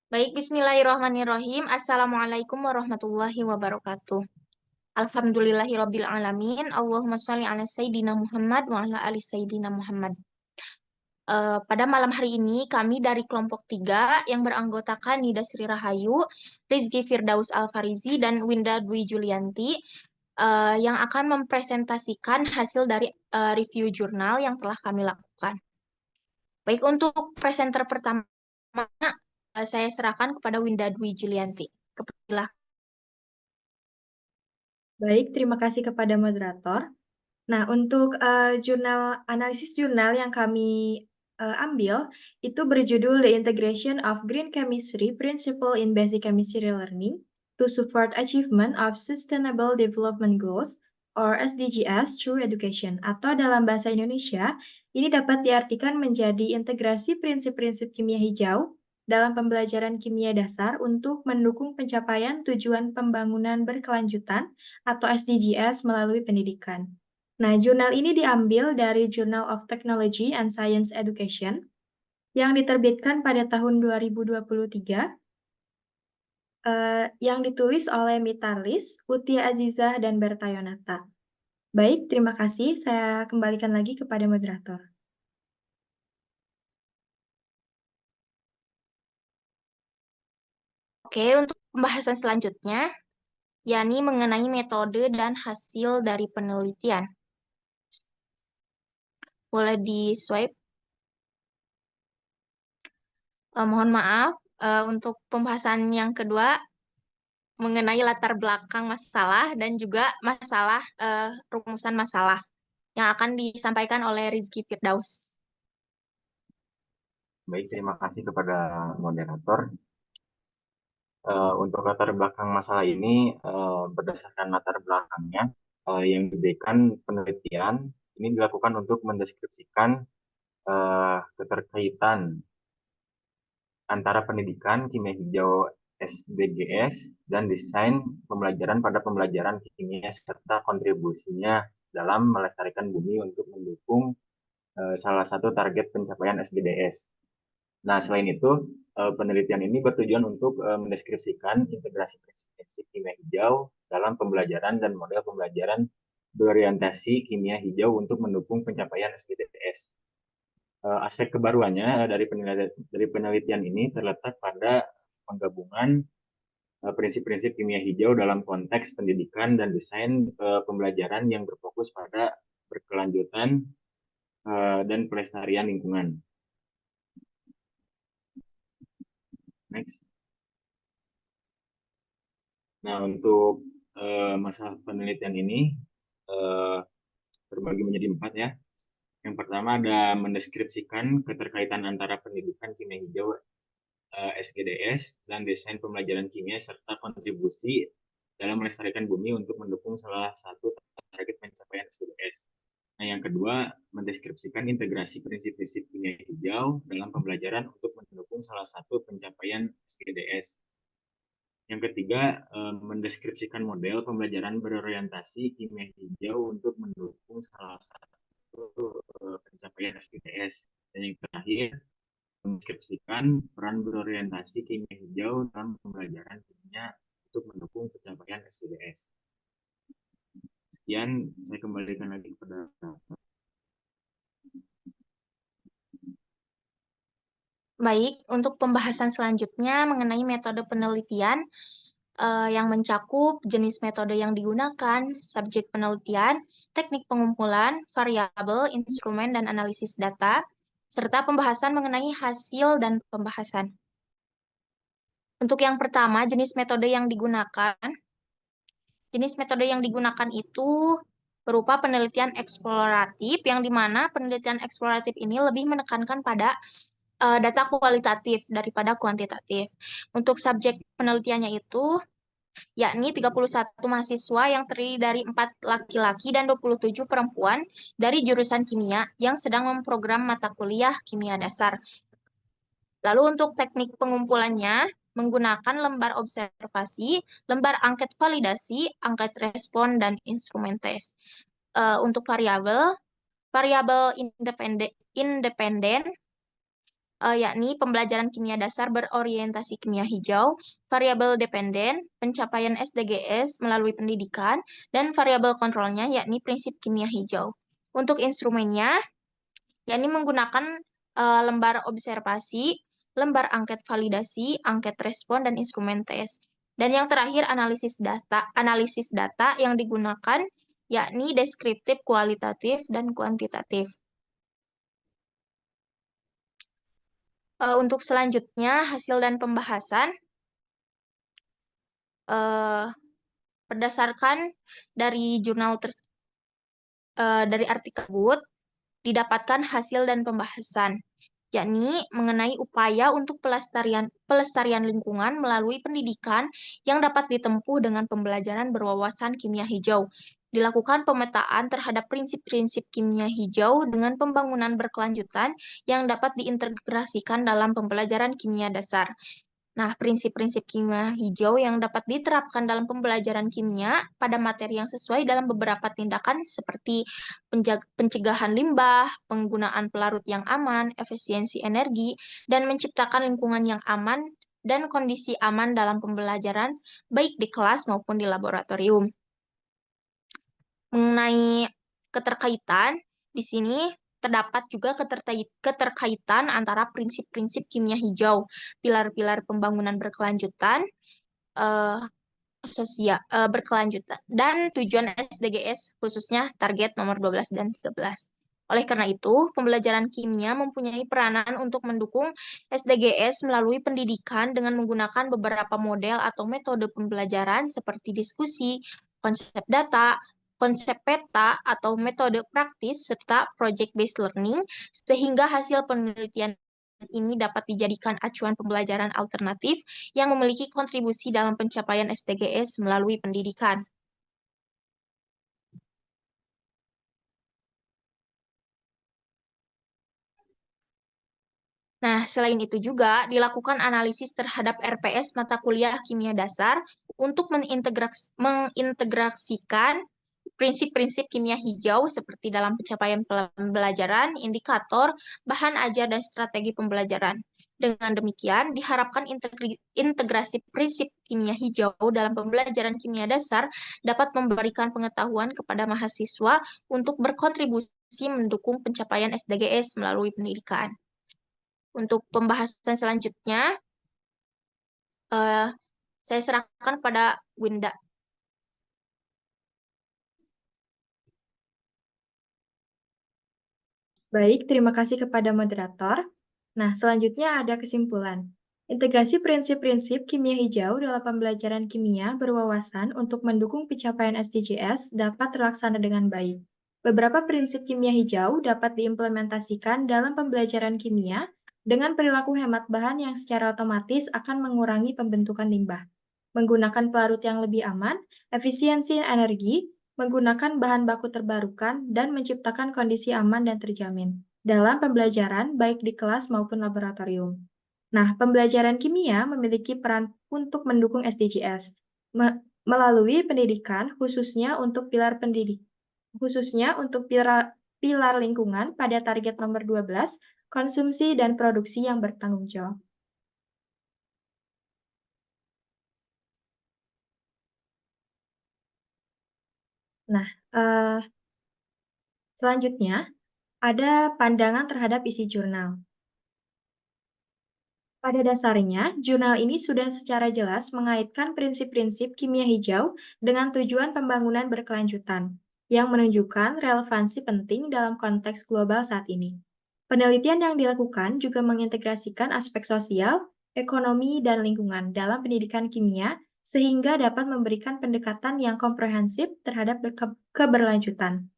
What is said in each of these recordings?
Baik, bismillahirrahmanirrahim. Assalamualaikum warahmatullahi wabarakatuh. Alhamdulillahirabbil alamin. Allahumma shalli ala sayyidina Muhammad wa ala ali sayyidina Muhammad. Pada malam hari ini kami dari kelompok 3 yang beranggotakan Nida Sri Rahayu, Rizky Firdaus Alfarizi, dan Winda Dwi Julianti yang akan mempresentasikan hasil dari review jurnal yang telah kami lakukan. Baik, untuk presenter pertama saya serahkan kepada Winda Dwi Julianti. Kepilah. Baik, terima kasih kepada moderator. Nah, untuk analisis jurnal yang kami ambil, itu berjudul The Integration of Green Chemistry Principle in Basic Chemistry Learning to Support Achievement of Sustainable Development Goals, or SDGs, through Education. Atau dalam bahasa Indonesia, ini dapat diartikan menjadi integrasi prinsip-prinsip kimia hijau dalam pembelajaran kimia dasar untuk mendukung pencapaian tujuan pembangunan berkelanjutan atau SDGs melalui pendidikan. Nah, jurnal ini diambil dari Journal of Technology and Science Education yang diterbitkan pada tahun 2023, yang ditulis oleh Mitarlis, Utia Azizah, dan Berta Yonata. Baik, terima kasih. Saya kembalikan lagi kepada moderator. Oke, untuk pembahasan selanjutnya, yakni mengenai metode dan hasil dari penelitian. Boleh di-swipe. Mohon maaf, untuk pembahasan yang kedua, mengenai latar belakang masalah dan juga rumusan masalah yang akan disampaikan oleh Rizky Firdaus. Baik, terima kasih kepada moderator. Untuk latar belakang masalah ini, berdasarkan latar belakangnya yang diberikan penelitian, ini dilakukan untuk mendeskripsikan keterkaitan antara pendidikan kimia hijau SDGs dan desain pembelajaran pada pembelajaran kimia serta kontribusinya dalam melestarikan bumi untuk mendukung salah satu target pencapaian SDGs. Nah, selain itu, penelitian ini bertujuan untuk mendeskripsikan integrasi prinsip-prinsip kimia hijau dalam pembelajaran dan model pembelajaran berorientasi kimia hijau untuk mendukung pencapaian SDGs. Aspek kebaruannya dari penelitian ini terletak pada penggabungan prinsip-prinsip kimia hijau dalam konteks pendidikan dan desain pembelajaran yang berfokus pada berkelanjutan dan pelestarian lingkungan. Next. Nah, untuk masalah penelitian ini terbagi menjadi 4 ya. Yang pertama ada mendeskripsikan keterkaitan antara pendidikan kimia hijau SGDS dan desain pembelajaran kimia serta kontribusi dalam melestarikan bumi untuk mendukung salah satu target pencapaian SDGs. Nah, yang kedua, mendeskripsikan integrasi prinsip-prinsip kimia hijau dalam pembelajaran untuk mendukung salah satu pencapaian SDGs. Yang ketiga, mendeskripsikan model pembelajaran berorientasi kimia hijau untuk mendukung salah satu pencapaian SDGs. Dan yang terakhir, mendeskripsikan peran berorientasi kimia hijau dalam pembelajaran kimia untuk mendukung pencapaian SDGs. Sekian, saya kembalikan lagi kepada Baik, untuk pembahasan selanjutnya mengenai metode penelitian yang mencakup jenis metode yang digunakan, subjek penelitian, teknik pengumpulan, variabel, instrumen, dan analisis data, serta pembahasan mengenai hasil dan pembahasan. Untuk yang pertama, jenis metode yang digunakan. Jenis metode yang digunakan itu berupa penelitian eksploratif, yang dimana penelitian eksploratif ini lebih menekankan pada data kualitatif daripada kuantitatif. Untuk subjek penelitiannya itu yakni 31 mahasiswa yang terdiri dari 4 laki-laki dan 27 perempuan dari jurusan kimia yang sedang memprogram mata kuliah kimia dasar. Lalu untuk teknik pengumpulannya menggunakan lembar observasi, lembar angket validasi, angket respon, dan instrumen tes. Untuk variabel independen yakni pembelajaran kimia dasar berorientasi kimia hijau, variabel dependen, pencapaian SDGs melalui pendidikan, dan variabel kontrolnya, yakni prinsip kimia hijau. Untuk instrumennya, yakni menggunakan lembar observasi, lembar angket validasi, angket respon, dan instrumen tes. Dan yang terakhir, analisis data. Analisis data yang digunakan yakni deskriptif, kualitatif, dan kuantitatif. Untuk selanjutnya, hasil dan pembahasan berdasarkan dari dari artikel tersebut didapatkan hasil dan pembahasan, yakni mengenai upaya untuk pelestarian lingkungan melalui pendidikan yang dapat ditempuh dengan pembelajaran berwawasan kimia hijau. Dilakukan pemetaan terhadap prinsip-prinsip kimia hijau dengan pembangunan berkelanjutan yang dapat diintegrasikan dalam pembelajaran kimia dasar. Nah, prinsip-prinsip kimia hijau yang dapat diterapkan dalam pembelajaran kimia pada materi yang sesuai dalam beberapa tindakan seperti pencegahan limbah, penggunaan pelarut yang aman, efisiensi energi, dan menciptakan lingkungan yang aman dan kondisi aman dalam pembelajaran, baik di kelas maupun di laboratorium. Mengenai keterkaitan, di sini terdapat juga keterkaitan antara prinsip-prinsip kimia hijau, pilar-pilar pembangunan berkelanjutan, berkelanjutan, dan tujuan SDGs, khususnya target nomor 12 dan 13. Oleh karena itu, pembelajaran kimia mempunyai peranan untuk mendukung SDGs melalui pendidikan dengan menggunakan beberapa model atau metode pembelajaran seperti diskusi, konsep data, konsep peta, atau metode praktis, serta project-based learning, sehingga hasil penelitian ini dapat dijadikan acuan pembelajaran alternatif yang memiliki kontribusi dalam pencapaian SDGs melalui pendidikan. Nah, selain itu juga dilakukan analisis terhadap RPS mata kuliah kimia dasar untuk mengintegrasikan prinsip-prinsip kimia hijau seperti dalam pencapaian pembelajaran, indikator, bahan ajar, dan strategi pembelajaran. Dengan demikian, diharapkan integrasi prinsip kimia hijau dalam pembelajaran kimia dasar dapat memberikan pengetahuan kepada mahasiswa untuk berkontribusi mendukung pencapaian SDGs melalui pendidikan. Untuk pembahasan selanjutnya, saya serahkan pada Winda. Baik, terima kasih kepada moderator. Nah, selanjutnya ada kesimpulan. Integrasi prinsip-prinsip kimia hijau dalam pembelajaran kimia berwawasan untuk mendukung pencapaian SDGs dapat terlaksana dengan baik. Beberapa prinsip kimia hijau dapat diimplementasikan dalam pembelajaran kimia dengan perilaku hemat bahan yang secara otomatis akan mengurangi pembentukan limbah, menggunakan pelarut yang lebih aman, efisiensi energi, menggunakan bahan baku terbarukan, dan menciptakan kondisi aman dan terjamin dalam pembelajaran baik di kelas maupun laboratorium. Nah, pembelajaran kimia memiliki peran untuk mendukung SDGs melalui pendidikan khususnya untuk pilar pilar lingkungan pada target nomor 12, konsumsi dan produksi yang bertanggung jawab. Nah, selanjutnya ada pandangan terhadap isi jurnal. Pada dasarnya, jurnal ini sudah secara jelas mengaitkan prinsip-prinsip kimia hijau dengan tujuan pembangunan berkelanjutan, yang menunjukkan relevansi penting dalam konteks global saat ini. Penelitian yang dilakukan juga mengintegrasikan aspek sosial, ekonomi, dan lingkungan dalam pendidikan kimia, sehingga dapat memberikan pendekatan yang komprehensif terhadap keberlanjutan.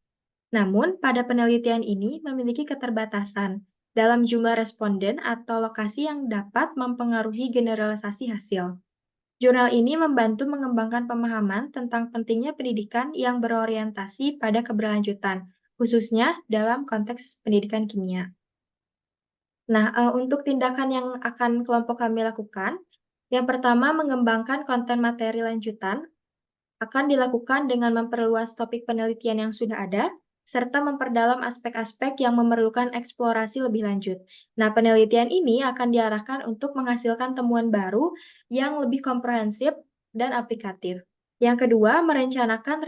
Namun, pada penelitian ini memiliki keterbatasan dalam jumlah responden atau lokasi yang dapat mempengaruhi generalisasi hasil. Jurnal ini membantu mengembangkan pemahaman tentang pentingnya pendidikan yang berorientasi pada keberlanjutan, khususnya dalam konteks pendidikan kimia. Nah, untuk tindakan yang akan kelompok kami lakukan, yang pertama mengembangkan konten materi lanjutan akan dilakukan dengan memperluas topik penelitian yang sudah ada, serta memperdalam aspek-aspek yang memerlukan eksplorasi lebih lanjut. Nah, penelitian ini akan diarahkan untuk menghasilkan temuan baru yang lebih komprehensif dan aplikatif. Yang kedua, merencanakan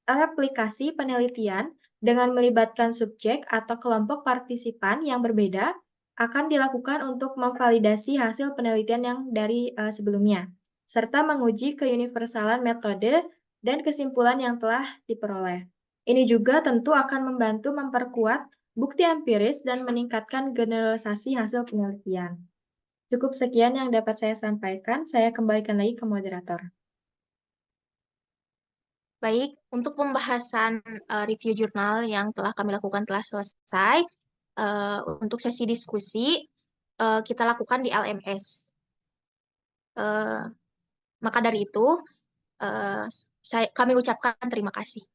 replikasi penelitian dengan melibatkan subjek atau kelompok partisipan yang berbeda akan dilakukan untuk memvalidasi hasil penelitian yang dari sebelumnya, serta menguji keuniversalan metode dan kesimpulan yang telah diperoleh. Ini juga tentu akan membantu memperkuat bukti empiris dan meningkatkan generalisasi hasil penelitian. Cukup sekian yang dapat saya sampaikan. Saya kembalikan lagi ke moderator. Baik, untuk pembahasan review jurnal yang telah kami lakukan telah selesai. Untuk sesi diskusi kita lakukan di LMS. Maka dari itu, kami ucapkan terima kasih.